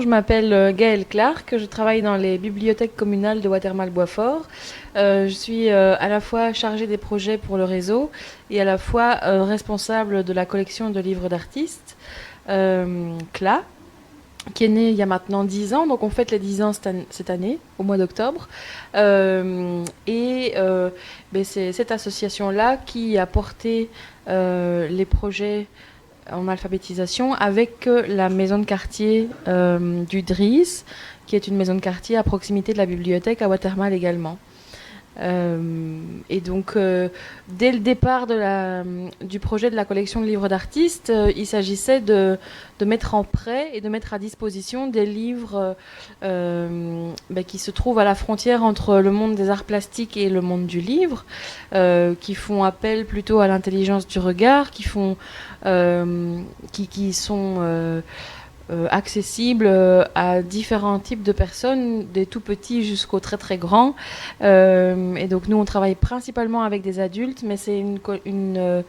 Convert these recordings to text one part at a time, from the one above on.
je m'appelle Gaëlle Clark, je travaille dans les bibliothèques communales de Watermal-Boisfort. Je suis à la fois chargée des projets pour le réseau et à la fois responsable de la collection de livres d'artistes, CLA, qui est née il y a maintenant 10 ans, donc on fête les 10 ans cette année, au mois d'octobre. C'est cette association-là qui a porté les projets en alphabétisation avec la maison de quartier du Dries, qui est une maison de quartier à proximité de la bibliothèque à Watermal également. Dès le départ du projet de la collection de livres d'artistes, il s'agissait de mettre en prêt et de mettre à disposition des livres qui se trouvent à la frontière entre le monde des arts plastiques et le monde du livre, qui font appel plutôt à l'intelligence du regard, qui sont accessibles à différents types de personnes, des tout petits jusqu'aux très très grands. Et donc nous, on travaille principalement avec des adultes, mais c'est une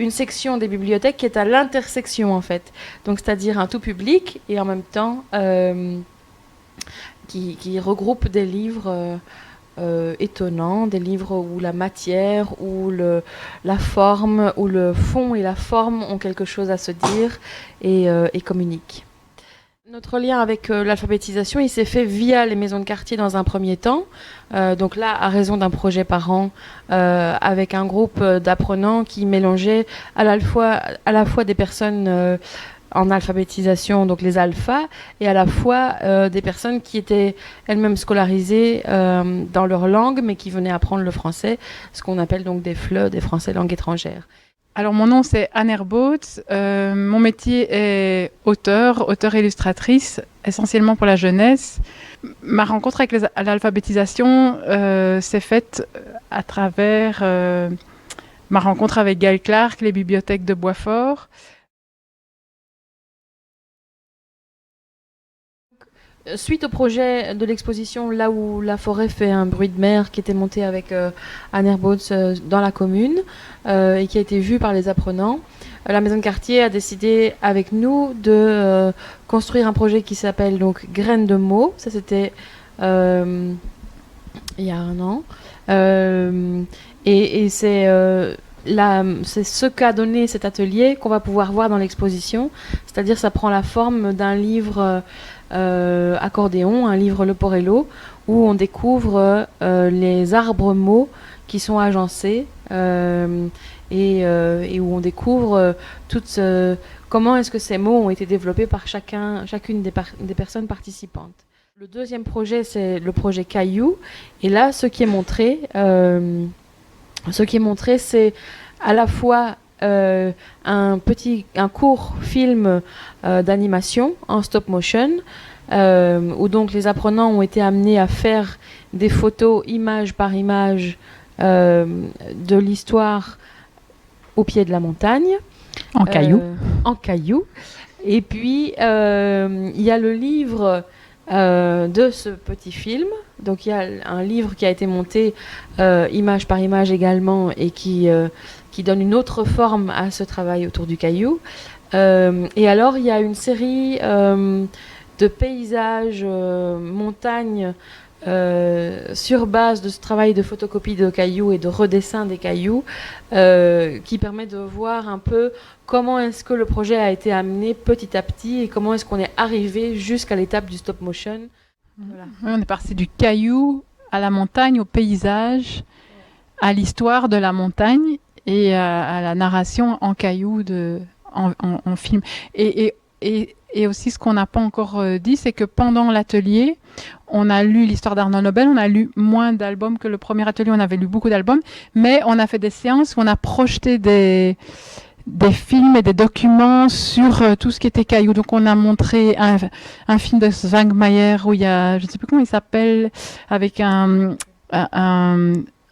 section des bibliothèques qui est à l'intersection en fait. Donc c'est-à-dire un tout public et en même temps qui regroupe des livres étonnants, des livres où la matière, où la forme, où le fond et la forme ont quelque chose à se dire et communiquent. Notre lien avec l'alphabétisation, il s'est fait via les maisons de quartier dans un premier temps. Donc là, à raison d'un projet par an, avec un groupe d'apprenants qui mélangeait à la fois des personnes en alphabétisation, donc les alphas, et à la fois des personnes qui étaient elles-mêmes scolarisées dans leur langue, mais qui venaient apprendre le français, ce qu'on appelle donc des FLE, des Français langue étrangère. Alors, mon nom, c'est Anne Herbaut. Mon métier est auteur-illustratrice, essentiellement pour la jeunesse. Ma rencontre avec l'alphabétisation s'est faite à travers ma rencontre avec Gaëlle Clark, les bibliothèques de Boisfort. Suite au projet de l'exposition Là où la forêt fait un bruit de mer, qui était monté avec Anne Herbaut dans la commune et qui a été vu par les apprenants, la maison de quartier a décidé avec nous de construire un projet qui s'appelle donc Graines de mots. Ça c'était il y a un an. C'est ce qu'a donné cet atelier qu'on va pouvoir voir dans l'exposition. C'est-à-dire ça prend la forme d'un livre accordéon, un livre Leporello, où on découvre les arbres mots qui sont agencés et où on découvre comment est-ce que ces mots ont été développés par chacune des personnes participantes. Le deuxième projet, c'est le projet Caillou. Et là, ce qui est montré, c'est à la fois un court film d'animation en stop motion, où donc les apprenants ont été amenés à faire des photos image par image de l'histoire au pied de la montagne. En cailloux. En cailloux. Et puis, il y a le livre de ce petit film. Donc il y a un livre qui a été monté image par image également et qui donne une autre forme à ce travail autour du caillou. Et alors il y a une série de paysages, montagnes, sur base de ce travail de photocopie de cailloux et de redessin des cailloux, qui permet de voir un peu comment est-ce que le projet a été amené petit à petit et comment est-ce qu'on est arrivé jusqu'à l'étape du stop motion. Voilà. Oui, on est parti du caillou à la montagne, au paysage, à l'histoire de la montagne et à la narration en caillou en film. Et aussi, ce qu'on n'a pas encore dit, c'est que pendant l'atelier, on a lu l'histoire d'Arnaud Nobel, on a lu moins d'albums que le premier atelier, on avait lu beaucoup d'albums, mais on a fait des séances où on a projeté des films et des documents sur tout ce qui était cailloux. Donc on a montré un film de Zwangmayer où il y a, je ne sais plus comment il s'appelle, avec un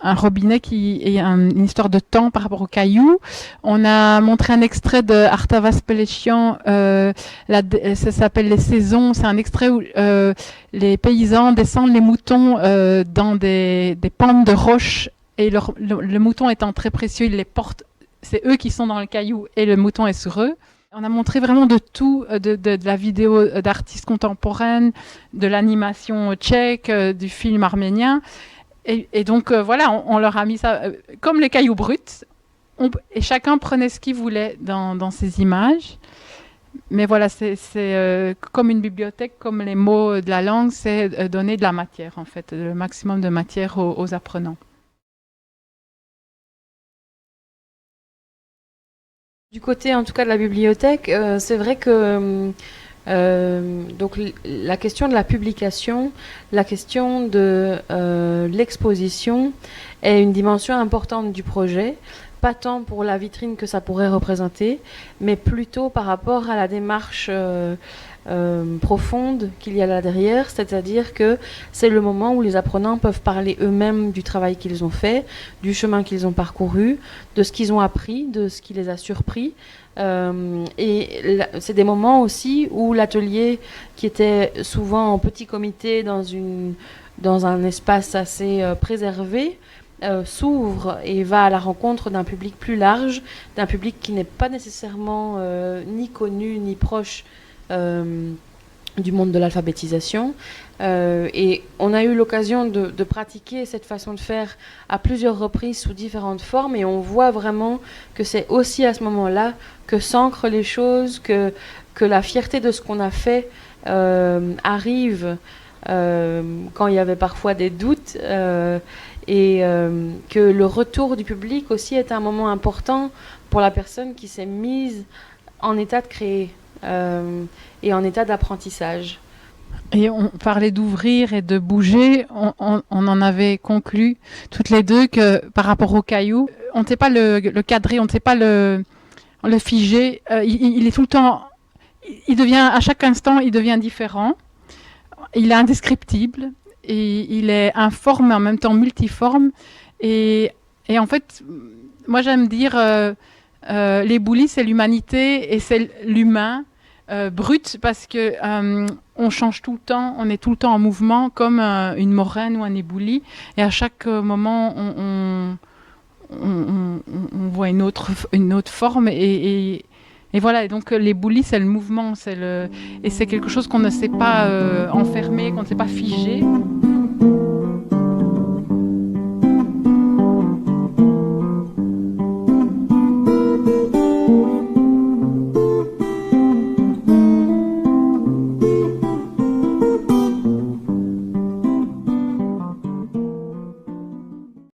robinet qui est une histoire de temps par rapport aux cailloux. On a montré un extrait de Artavas Pelechian, ça s'appelle Les Saisons. C'est un extrait où les paysans descendent les moutons dans des pentes de roches et le mouton étant très précieux, ils les portent. C'est eux qui sont dans le caillou et le mouton est sur eux. On a montré vraiment de tout, de la vidéo d'artistes contemporaines, de l'animation tchèque, du film arménien. Et donc, voilà, on leur a mis ça comme les cailloux bruts. Et chacun prenait ce qu'il voulait dans ces images. Mais voilà, c'est comme une bibliothèque, comme les mots de la langue, c'est donner de la matière, en fait, le maximum de matière aux apprenants. Du côté, en tout cas, de la bibliothèque, c'est vrai que donc la question de la publication, la question de l'exposition est une dimension importante du projet, pas tant pour la vitrine que ça pourrait représenter, mais plutôt par rapport à la démarche profonde qu'il y a là derrière, c'est-à-dire que c'est le moment où les apprenants peuvent parler eux-mêmes du travail qu'ils ont fait, du chemin qu'ils ont parcouru, de ce qu'ils ont appris, de ce qui les a surpris. C'est des moments aussi où l'atelier, qui était souvent en petit comité dans un espace assez préservé, s'ouvre et va à la rencontre d'un public plus large, d'un public qui n'est pas nécessairement ni connu ni proche du monde de l'alphabétisation. Et on a eu l'occasion de pratiquer cette façon de faire à plusieurs reprises sous différentes formes, et on voit vraiment que c'est aussi à ce moment-là que s'ancrent les choses, que la fierté de ce qu'on a fait arrive quand il y avait parfois des doutes, et que le retour du public aussi est un moment important pour la personne qui s'est mise en état de créer et en état d'apprentissage. Et on parlait d'ouvrir et de bouger. On en avait conclu toutes les deux que par rapport au caillou, on ne sait pas le cadrer, on ne sait pas le figer. Il est tout le temps, il devient à chaque instant, il devient différent. Il est indescriptible et il est informe mais en même temps multiforme. Et en fait, moi j'aime dire les boulis, c'est l'humanité et c'est l'humain. Brut parce que on change tout le temps, on est tout le temps en mouvement comme une moraine ou un éboulis, et à chaque moment on voit une autre forme, et voilà. Et donc l'éboulis, c'est le mouvement, et c'est quelque chose qu'on ne sait pas enfermer, qu'on ne sait pas figer.